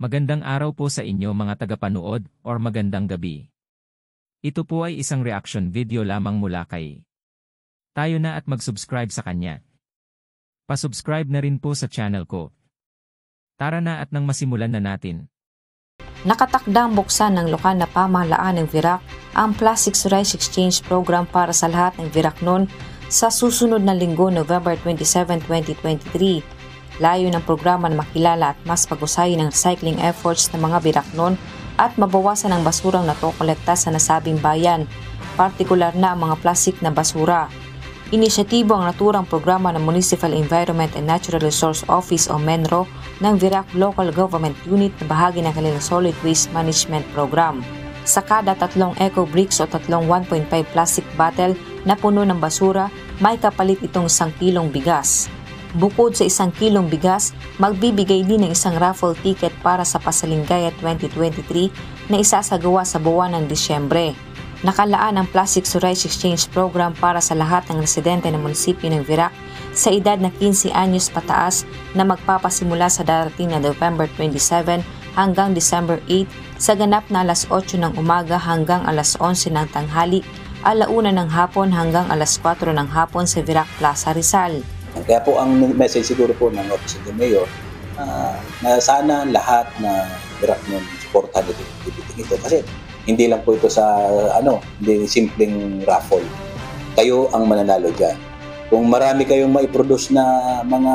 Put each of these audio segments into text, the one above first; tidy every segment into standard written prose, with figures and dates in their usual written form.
Magandang araw po sa inyo mga tagapanood or magandang gabi. Ito po ay isang reaction video lamang mula kay tayo na at mag-subscribe sa kanya. Pa-subscribe na rin po sa channel ko. Tara na at nang masimulan na natin. Nakatakdang buksan ng lokal na pamahalaan ng Virac ang Plastics Rice Exchange Program para sa lahat ng Viracnon sa susunod na linggo, November 27, 2023. Layo ng programa na makilala at mas pag-usayin ang recycling efforts ng mga Viracnon at mabawasan ang basurang natokolekta sa nasabing bayan, partikular na ang mga plastik na basura. Inisyatibo ang naturang programa ng Municipal Environment and Natural Resource Office o MENRO ng Virac Local Government Unit na bahagi ng kanilang Solid Waste Management Program. Sa kada 3 eco bricks o 3 1.5 plastic bottle na puno ng basura, may kapalit itong 1 kilong bigas. Bukod sa 1 kilong bigas, magbibigay din ng isang raffle ticket para sa Pasalingaya 2023 na isasagawa sa buwan ng Disyembre. Nakalaan ang Plastics Rice Exchange Program para sa lahat ng residente ng munisipyo ng Virac sa edad na 15 anyos pataas na magpapasimula sa darating na November 27 hanggang December 8 sa ganap na alas 8 ng umaga hanggang alas 11 ng tanghali, alauna ng hapon hanggang alas 4 ng hapon sa Virac Plaza, Rizal. Kaya po ang message siguro po ng Office of the Mayor na sana lahat na Viracnon supportahan ito kasi hindi lang po ito sa hindi simpleng raffle. Kayo ang mananalo diyan. Kung marami kayong maiproduce na mga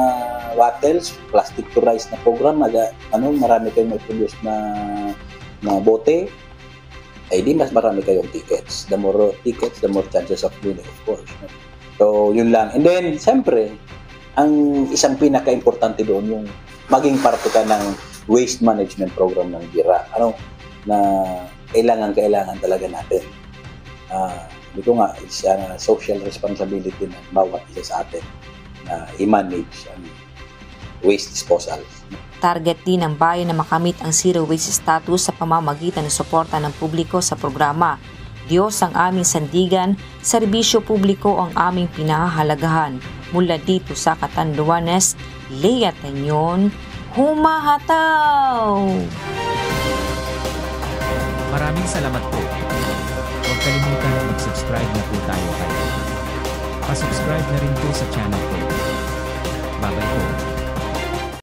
bottles, plastic to rice na program, marami kayong maiproduce na bote, ay di mas marami kayong tickets. The more tickets, the more chances of winning, of course. So, yun lang. And then, siyempre, ang isang pinaka-importante doon yung maging parte ka ng waste management program ng Virac. Na kailangan talaga natin. Ito nga, it's a social responsibility ng bawat isa sa atin na i-manage ang waste disposal. Target din ng bayan na makamit ang zero waste status sa pamamagitan ng suporta ng publiko sa programa. Diyos ang aming sandigan, serbisyo publiko ang aming pinahahalagahan. Mula dito sa Catanduanes, Lea Tanyon, humahataw! Maraming salamat po. Huwag kalimutan na mag-subscribe na po tayo kayo. Pa-subscribe na rin po sa channel ko. Bye-bye po.